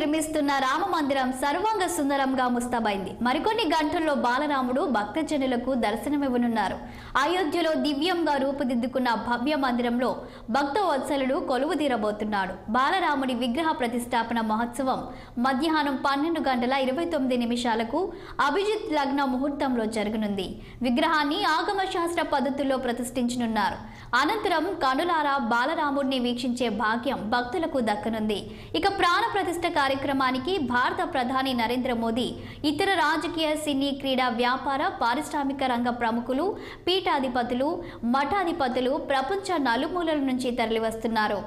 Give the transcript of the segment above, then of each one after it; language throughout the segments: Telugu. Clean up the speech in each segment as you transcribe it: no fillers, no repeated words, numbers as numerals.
నిర్మిస్తున్న రామ మందిరం సర్వాంగ సుందరంగా ముస్తాబైంది. మరికొన్ని గంటల్లో బాలరాముడు భక్తజనులకు దర్శనమివ్వనున్నారు. అయోధ్యలో దివ్యంగా రూపుదిద్దుకున్న భవ్య మందిరంలో భక్త వత్సలుడు కొలువుదీరబోతున్నాడు. బాలరాముడి విగ్రహ ప్రతిష్టాపన మహోత్సవం మధ్యాహ్నం 12:29 అభిజిత్ లగ్న ముహూర్తంలో జరగనుంది. విగ్రహాన్ని ఆగమ శాస్త్ర పద్ధతుల్లో ప్రతిష్ఠించనున్నారు. అనంతరం కనులారా బాలరాముడిని వీక్షించే భాగ్యం భక్తులకు దక్కనుంది. ఇక ప్రాణ ప్రతిష్ఠ కార్యక్రమానికి భారత ప్రధాని నరేంద్ర మోదీ, ఇతర రాజకీయ, సినీ, క్రీడా, వ్యాపార, పారిశ్రామిక రంగ ప్రముఖులు, పీఠాధిపతులు, మఠాధిపతులు ప్రపంచ నలుమూలల నుంచి తరలివస్తున్నారు.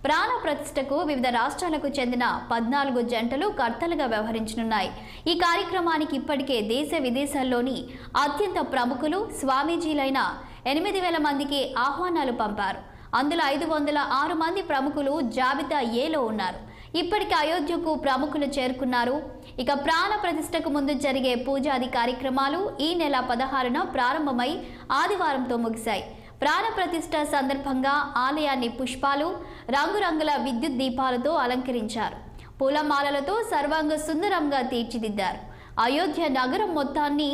ప్రాణ ప్రతిష్ఠకు వివిధ రాష్ట్రాలకు చెందిన 14 జంటలు కర్తలుగా వ్యవహరించనున్నాయి. ఈ కార్యక్రమానికి ఇప్పటికే దేశ విదేశాల్లోని అత్యంత ప్రముఖులు, స్వామీజీలైన 8,000 మందికి ఆహ్వానాలు పంపారు. అందులో 506 మంది ప్రముఖులు జాబితా ఏలో ఉన్నారు. ఇప్పటికే అయోధ్యకు ప్రముఖులు చేరుకున్నారు. ఇక ప్రాణ ప్రతిష్టకు ముందు జరిగే పూజాది కార్యక్రమాలు ఈ నెల 16న ప్రారంభమై ఆదివారంతో ముగిశాయి. ప్రాణ ప్రతిష్ఠ సందర్భంగా ఆలయాన్ని పుష్పాలు, రంగురంగుల విద్యుత్ దీపాలతో అలంకరించారు. పూలమాలలతో సర్వాంగ సుందరంగా తీర్చిదిద్దారు. అయోధ్య నగరం మొత్తాన్ని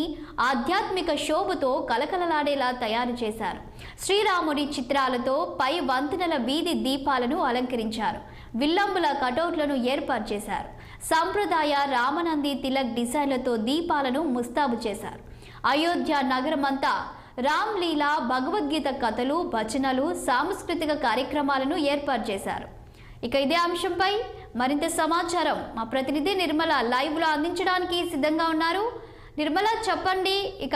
ఆధ్యాత్మిక శోభతో కలకలలాడేలా తయారు చేశారు. శ్రీరాముడి చిత్రాలతో పై వంతెనల వీధి దీపాలను అలంకరించారు. విల్లంబుల కటౌట్లను ఏర్పాటు చేశారు. సంప్రదాయ రామనంది తిలక్ డిజైన్లతో దీపాలను ముస్తాబు చేశారు. అయోధ్య నగరమంతా రామ్లీలా, భగవద్గీత కథలు, భజనలు, సాంస్కృతిక కార్యక్రమాలను ఏర్పాటు చేశారు. ఇక ఇదే అంశంపై మరింత సమాచారం మా ప్రతినిధి నిర్మల లైవ్లో అందించడానికి సిద్ధంగా ఉన్నారు. నిర్మల, చెప్పండి, ఇక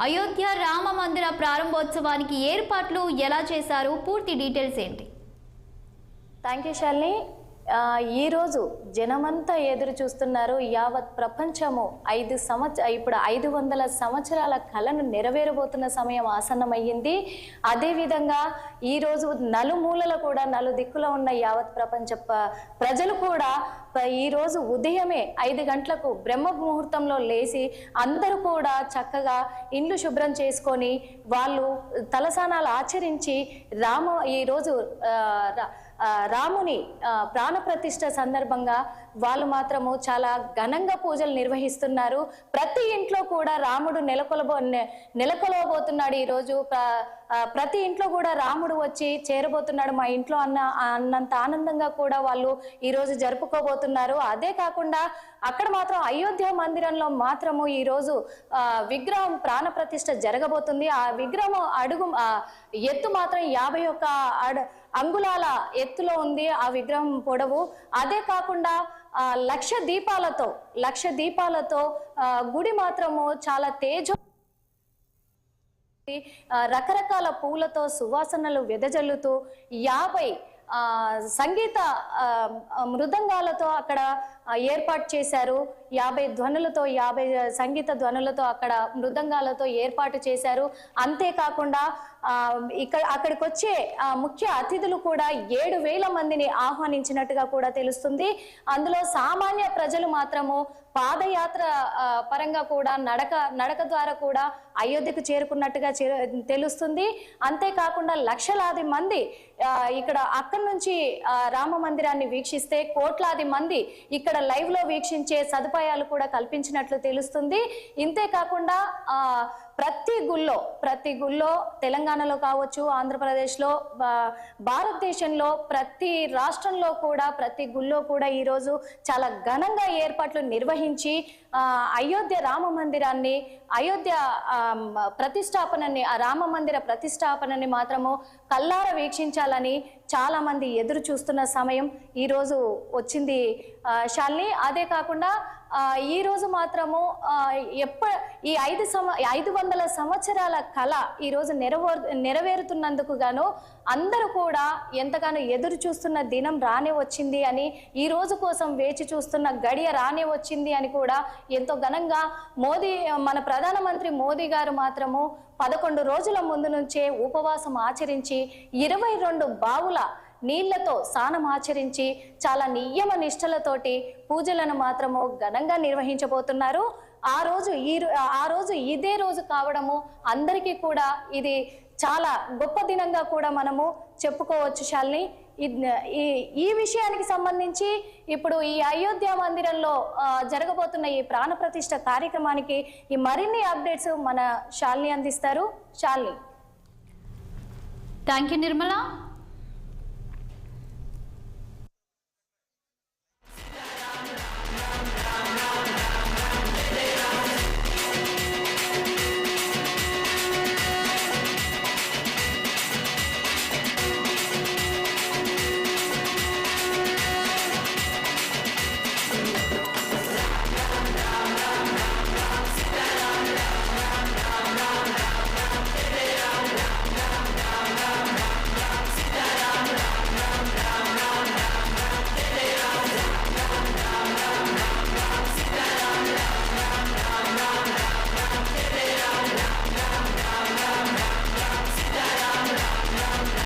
అయోధ్య రామ మందిర ప్రారంభోత్సవానికి ఏర్పాట్లు ఎలా చేశారు? పూర్తి డీటెయిల్స్ ఏంటి? Thank you Shalini. ఈరోజు జనమంతా ఎదురు చూస్తున్నారు. యావత్ ప్రపంచము ఇప్పుడు 500 సంవత్సరాల కళను నెరవేరబోతున్న సమయం ఆసన్నమయ్యింది. అదేవిధంగా ఈరోజు నలుమూలల కూడా నలుదిక్కులో ఉన్న యావత్ ప్రపంచ ప్రజలు కూడా ఈరోజు ఉదయమే 5 గంటలకు బ్రహ్మ ముహూర్తంలో లేచి అందరూ కూడా చక్కగా ఇండ్లు శుభ్రం చేసుకొని వాళ్ళు తలసానాలు ఆచరించి ఈరోజు రాముని ప్రాణ ప్రతిష్ఠ సందర్భంగా వాళ్ళు మాత్రము చాలా ఘనంగా పూజలు నిర్వహిస్తున్నారు. ప్రతి ఇంట్లో కూడా రాముడు నెలకొలబోతున్నాడు. ఈరోజు ప్రతి ఇంట్లో కూడా రాముడు వచ్చి చేరబోతున్నాడు మా ఇంట్లో అన్నంత ఆనందంగా కూడా వాళ్ళు ఈరోజు జరుపుకోబోతున్నారు. అదే కాకుండా అక్కడ మాత్రం అయోధ్య మందిరంలో మాత్రము ఈరోజు విగ్రహం ప్రాణ ప్రతిష్ఠ జరగబోతుంది. ఆ విగ్రహం ఎత్తు మాత్రం 51 అంగుళాల ఎత్తులో ఉంది ఆ విగ్రహం పొడవు. అదే కాకుండా 1,00,000 దీపాలతో గుడి మాత్రము చాలా రకరకాల పూలతో సువాసనలు వెదజల్లుతూ 50 సంగీత మృదంగాలతో అక్కడ ఏర్పాటు చేశారు. 50 ధ్వనులతో 50 సంగీత ధ్వనులతో అక్కడ మృదంగాలతో ఏర్పాటు చేశారు. అంతేకాకుండా అక్కడికి వచ్చే ముఖ్య అతిథులు కూడా 7,000 మందిని ఆహ్వానించినట్టుగా కూడా తెలుస్తుంది. అందులో సామాన్య ప్రజలు మాత్రము పాదయాత్ర పరంగా కూడా నడక ద్వారా కూడా అయోధ్యకు చేరుకున్నట్టుగా తెలుస్తుంది. అంతేకాకుండా లక్షలాది మంది అక్కడి నుంచి రామ మందిరాన్ని వీక్షిస్తే కోట్లాది మంది ఇక్కడ లైవ్ లో వీక్షించే సదుపాయాలు కూడా కల్పించినట్లు తెలుస్తుంది. ఇంతేకాకుండా ప్రతి గుళ్ళో తెలంగాణలో కావచ్చు, ఆంధ్రప్రదేశ్లో, భారతదేశంలో ప్రతి రాష్ట్రంలో కూడా ప్రతి గుళ్ళో కూడా ఈరోజు చాలా ఘనంగా ఏర్పాట్లు నిర్వహించి అయోధ్య రామ మందిరాన్ని రామ మందిర ప్రతిష్టాపనని మాత్రము కల్లార వీక్షించాలని చాలా మంది ఎదురు చూస్తున్న సమయం ఈరోజు వచ్చింది శాలిని. అదే కాకుండా ఈ రోజు మాత్రము ఈ 500 సంవత్సరాల కళ ఈరోజు నెరవేరుతున్నందుకు గాను అందరూ కూడా ఎంతగానో ఎదురు చూస్తున్న దినం రానే వచ్చింది అని, ఈ రోజు కోసం వేచి చూస్తున్న గడియ రానే వచ్చింది అని కూడా ఎంతో ఘనంగా మన ప్రధానమంత్రి మోదీ గారు మాత్రము 11 రోజుల ముందు నుంచే ఉపవాసం ఆచరించి 22 బావుల నీళ్లతో స్నానం ఆచరించి చాలా నియమ నిష్టలతోటి పూజలను మాత్రము ఘనంగా నిర్వహించబోతున్నారు. ఆ రోజు ఇదే రోజు కావడము అందరికీ కూడా ఇది చాలా గొప్ప దినంగా కూడా మనము చెప్పుకోవచ్చు శాలిని. ఈ విషయానికి సంబంధించి ఇప్పుడు ఈ అయోధ్య మందిరంలో జరగబోతున్న ఈ ప్రాణ ప్రతిష్ఠ కార్యక్రమానికి ఈ మరిన్ని అప్డేట్స్ మన శాలిని అందిస్తారు. శాలిని. Thank you Nirmala.